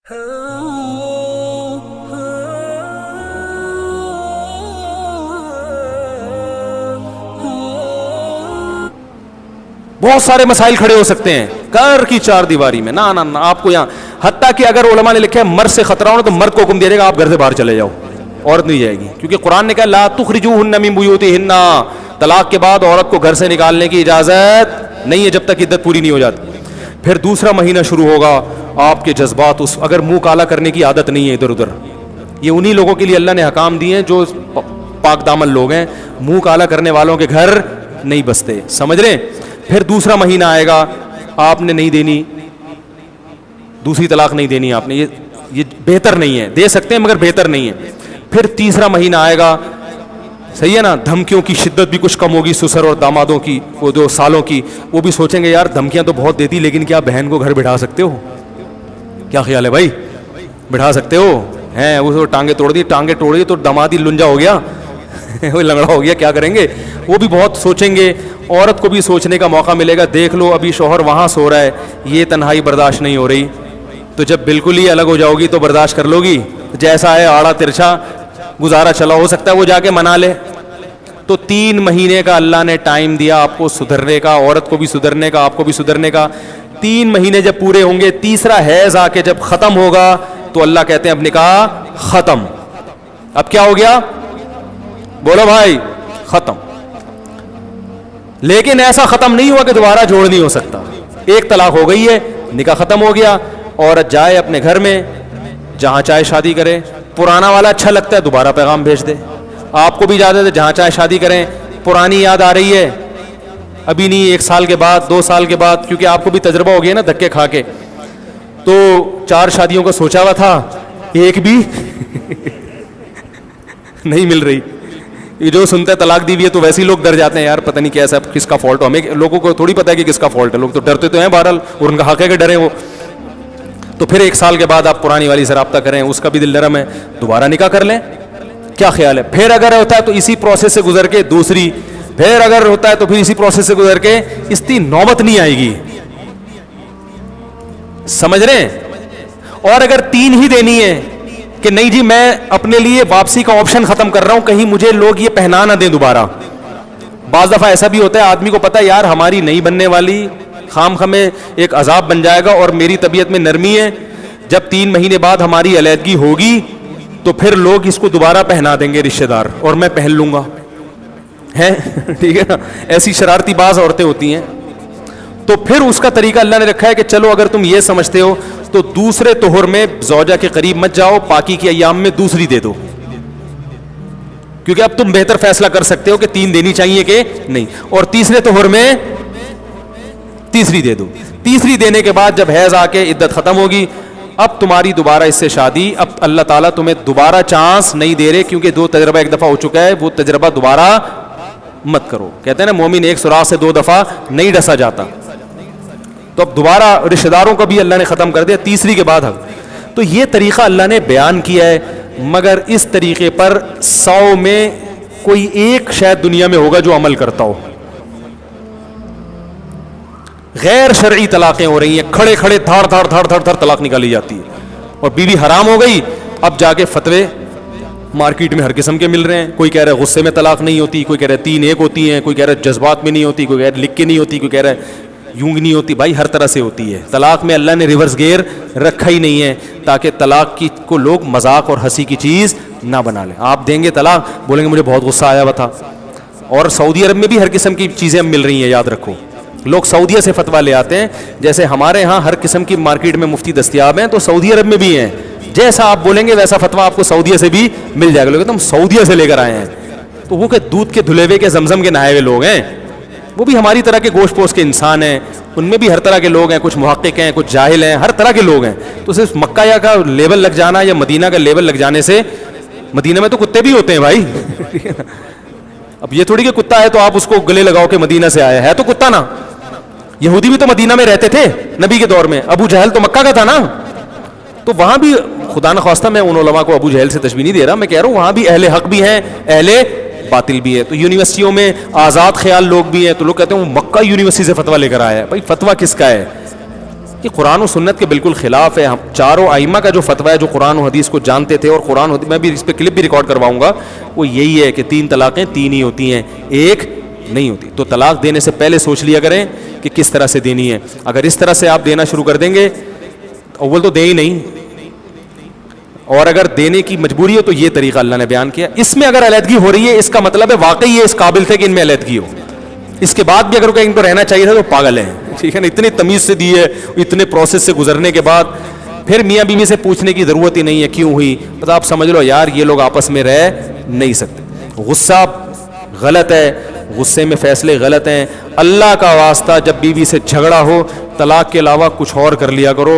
بہت سارے مسائل کھڑے ہو سکتے ہیں گھر کی چار دیواری میں. نہ آپ کو یہاں, حتیٰ کہ اگر علماء نے لکھا ہے مرد سے خطرہ ہو تو مرد کو حکم دیا جائے گا آپ گھر سے باہر چلے جاؤ, عورت نہیں جائے گی, کیونکہ قرآن نے کہا لا تخرجوہن من بیوتہن, طلاق کے بعد عورت کو گھر سے نکالنے کی اجازت نہیں ہے جب تک عدت پوری نہیں ہو جاتی. پھر دوسرا مہینہ شروع ہوگا, آپ کے جذبات اگر منہ کالا کرنے کی عادت نہیں ہے ادھر ادھر, یہ انہی لوگوں کے لیے اللہ نے حکام دیے ہیں جو پاک دامن لوگ ہیں, منہ کالا کرنے والوں کے گھر نہیں بستے, سمجھ رہے. پھر دوسرا مہینہ آئے گا, آپ نے نہیں دینی, دوسری طلاق نہیں دینی آپ نے, یہ بہتر نہیں ہے, دے سکتے ہیں مگر بہتر نہیں ہے. پھر تیسرا مہینہ آئے گا, صحیح ہے نا, دھمکیوں کی شدت بھی کچھ کم ہوگی, سسر اور دامادوں کی وہ جو سالوں کی, وہ بھی سوچیں گے یار دھمکیاں تو بہت دیتی لیکن کیا بہن کو گھر بٹھا سکتے ہو, کیا خیال ہے بھائی, بٹھا سکتے ہو ہیں, وہ ٹانگیں توڑ دی تو داماد ہی لنجا ہو گیا, وہ لنگڑا ہو گیا, کیا کریں گے, وہ بھی بہت سوچیں گے. عورت کو بھی سوچنے کا موقع ملے گا, دیکھ لو ابھی شوہر وہاں سو رہا ہے, یہ تنہائی برداشت نہیں ہو رہی, تو جب بالکل ہی الگ ہو جاؤ گی تو برداشت کر لو گی, جیسا ہے آڑا ترچھا گزارا چلا, ہو سکتا ہے وہ جا کے منا لے. تو 3 مہینے کا اللہ نے ٹائم دیا آپ کو سدھرنے کا, عورت کو بھی سدھرنے کا, آپ کو بھی سدھرنے کا. 3 مہینے جب پورے ہوں گے, تیسرا حیض آ کے جب ختم ہوگا تو اللہ کہتے ہیں اب نکاح ختم. اب کیا ہو گیا, بولو بھائی, ختم. لیکن ایسا ختم نہیں ہوا کہ دوبارہ جوڑ نہیں ہو سکتا, ایک طلاق ہو گئی ہے, نکاح ختم ہو گیا, عورت جائے اپنے گھر میں, جہاں چاہے شادی کرے, پرانا والا اچھا لگتا ہے دوبارہ پیغام بھیج دے, آپ کو بھی اجازت ہے جہاں چاہے شادی کریں, پرانی یاد آ رہی ہے ابھی نہیں, 1 سال کے بعد 2 سال کے بعد, کیونکہ آپ کو بھی تجربہ ہو گیا نا دھکے کھا کے, تو 4 شادیوں کا سوچا ہوا تھا, ایک بھی نہیں مل رہی. یہ جو سنتے ہیں طلاق دی ہوئی ہے تو ویسے ہی لوگ ڈر جاتے ہیں, یار پتہ نہیں کیسا کس کا فالٹ ہو, ہمیں لوگوں کو تھوڑی پتہ ہے کہ کس کا فالٹ ہے, لوگ تو ڈرتے تو ہیں بہرحال, اور ان کا حق ہے کہ ڈریں وہ. تو پھر 1 سال کے بعد آپ پرانی والی سے رابطہ کریں, اس کا بھی دل نرم ہے, دوبارہ نکاح کر لیں, کیا خیال ہے. پھر اگر ہوتا ہے تو اسی پروسیس سے گزر کے دوسری, پھر اگر ہوتا ہے تو پھر اسی پروسیس سے گزر کے, اس کی نوبت نہیں آئے گی, سمجھ رہے ہیں. اور اگر 3 ہی دینی ہے کہ نہیں جی میں اپنے لیے واپسی کا آپشن ختم کر رہا ہوں, کہیں مجھے لوگ یہ پہنا نہ دیں دوبارہ. بعض دفعہ ایسا بھی ہوتا ہے آدمی کو پتا ہے یار ہماری نہیں بننے والی, خام خمیں ایک عذاب بن جائے گا, اور میری طبیعت میں نرمی ہے, جب 3 مہینے بعد ہماری علیحدگی ہوگی تو پھر لوگ اس کو دوبارہ پہنا دیں گے رشتہ دار, اور میں پہن لوں گا, ہے ٹھیک ہے نا. ایسی شرارتی بعض عورتیں ہوتی ہیں. تو پھر اس کا طریقہ اللہ نے رکھا ہے کہ چلو اگر تم یہ سمجھتے ہو تو دوسرے طہر میں زوجہ کے قریب مت جاؤ, پاکی کے ایام میں دوسری دے دو, کیونکہ اب تم بہتر فیصلہ کر سکتے ہو کہ 3 دینی چاہیے کہ نہیں, اور تیسرے طہر میں تیسری دے دو. تیسری دینے کے بعد جب حیض آ کے عدت ختم ہوگی, اب تمہاری دوبارہ اس سے شادی, اب اللہ تعالیٰ تمہیں دوبارہ چانس نہیں دے رہے, کیونکہ 2 تجربہ 1 دفعہ ہو چکا ہے, وہ تجربہ دوبارہ مت کرو. کہتے ہیں نا مومن 1 سوراخ سے 2 دفعہ نہیں ڈسا جاتا, تو اب دوبارہ رشتہ داروں کا بھی اللہ نے ختم کر دیا تیسری کے بعد. تو یہ طریقہ اللہ نے بیان کیا ہے, مگر اس طریقے پر 100 میں کوئی 1 شاید دنیا میں ہوگا جو عمل کرتا ہو. غیر شرعی طلاقیں ہو رہی ہیں, کھڑے کھڑے دھاڑ دھاڑ دھاڑ دھاڑ دھاڑ طلاق نکالی جاتی ہے, اور بیوی حرام ہو گئی. اب جا کے فتوے مارکیٹ میں ہر قسم کے مل رہے ہیں, کوئی کہہ رہا ہے غصے میں طلاق نہیں ہوتی, کوئی کہہ رہا ہے 3 1 ہوتی ہیں, کوئی کہہ رہا ہے جذبات میں نہیں ہوتی, کوئی کہہ رہا ہے لکھ کے نہیں ہوتی, کوئی کہہ رہا ہے یوں نہیں ہوتی. بھائی ہر طرح سے ہوتی ہے. طلاق میں اللہ نے ریورس گیئر رکھا ہی نہیں ہے, تاکہ طلاق کی کو لوگ مذاق اور ہنسی کی چیز نہ بنا لیں. آپ دیں گے طلاق, بولیں گے مجھے بہت غصہ آیا ہوا تھا. اور سعودی عرب میں بھی ہر قسم کی چیزیں مل رہی ہیں, یاد رکھو. لوگ سعودیہ سے فتویٰ لے آتے ہیں, جیسے ہمارے ہاں ہر قسم کی مارکیٹ میں مفتی دستیاب ہیں, تو سعودی عرب میں بھی ہیں. جیسا آپ بولیں گے ویسا فتویٰ آپ کو سعودیہ سے بھی مل جائے گا. لوگ تم سعودیہ سے لے کر آئے ہیں, تو وہ کہ دودھ کے دھلے ہوئے کے زمزم کے نہائے ہوئے لوگ ہیں, وہ بھی ہماری طرح کے گوشت پوش کے انسان ہیں. ان میں بھی ہر طرح کے لوگ ہیں, کچھ محقق ہیں, کچھ جاہل ہیں, ہر طرح کے لوگ ہیں. تو صرف مکہ یا کا لیبل لگ جانا یا مدینہ کا لیبل لگ جانے سے, مدینہ میں تو کتے بھی ہوتے ہیں بھائی. اب یہ تھوڑی کہ کتا ہے تو آپ اس کو گلے لگاؤ کہ مدینہ سے آیا ہے, تو کتا نا. یہودی بھی تو مدینہ میں رہتے تھے نبی کے دور میں, ابو جہل تو مکہ کا تھا نا, تو وہاں بھی خدا نخواستہ میں ان علماء کو ابو جہل سے تشبیہ نہیں دے رہا, میں کہہ رہا ہوں وہاں بھی اہل حق بھی ہیں, اہل باطل بھی ہے. تو یونیورسٹیوں میں آزاد خیال لوگ بھی ہیں, تو لوگ کہتے ہیں وہ مکہ یونیورسٹی سے فتویٰ لے کر آیا ہے. بھائی فتویٰ کس کا ہے؟ یہ قرآن و سنت کے بالکل خلاف ہے. ہم چاروں ائمہ کا جو فتویٰ ہے, جو قرآن و حدیث کو جانتے تھے, اور قرآن و میں بھی اس پہ کلپ بھی ریکارڈ کرواؤں گا, وہ یہی ہے کہ 3 طلاقیں 3 ہی ہوتی ہیں, 1 نہیں ہوتی. تو طلاق دینے سے پہلے سوچ لیا کریں کہ کس طرح سے دینی ہے. اگر اس طرح سے آپ دینا شروع کر دیں گے, اول تو دیں ہی نہیں, اور اگر دینے کی مجبوری ہو تو یہ طریقہ اللہ نے بیان کیا. اس میں اگر علیحدگی ہو رہی ہے, اس کا مطلب ہے واقعی یہ اس قابل تھے کہ ان میں علیحدگی ہو. اس کے بعد بھی اگر کہ ان کو رہنا چاہیے تھا تو پاگل ہیں, ٹھیک ہے نا. اتنی تمیز سے دی ہے, اتنے پروسیس سے گزرنے کے بعد پھر میاں بیوی سے پوچھنے کی ضرورت ہی نہیں ہے کیوں ہوئی. بس آپ سمجھ لو یار یہ لوگ آپس میں رہ نہیں سکتے. غصہ غلط ہے, غصے میں فیصلے غلط ہیں. اللہ کا واسطہ جب بیوی سے جھگڑا ہو, طلاق کے علاوہ کچھ اور کر لیا کرو.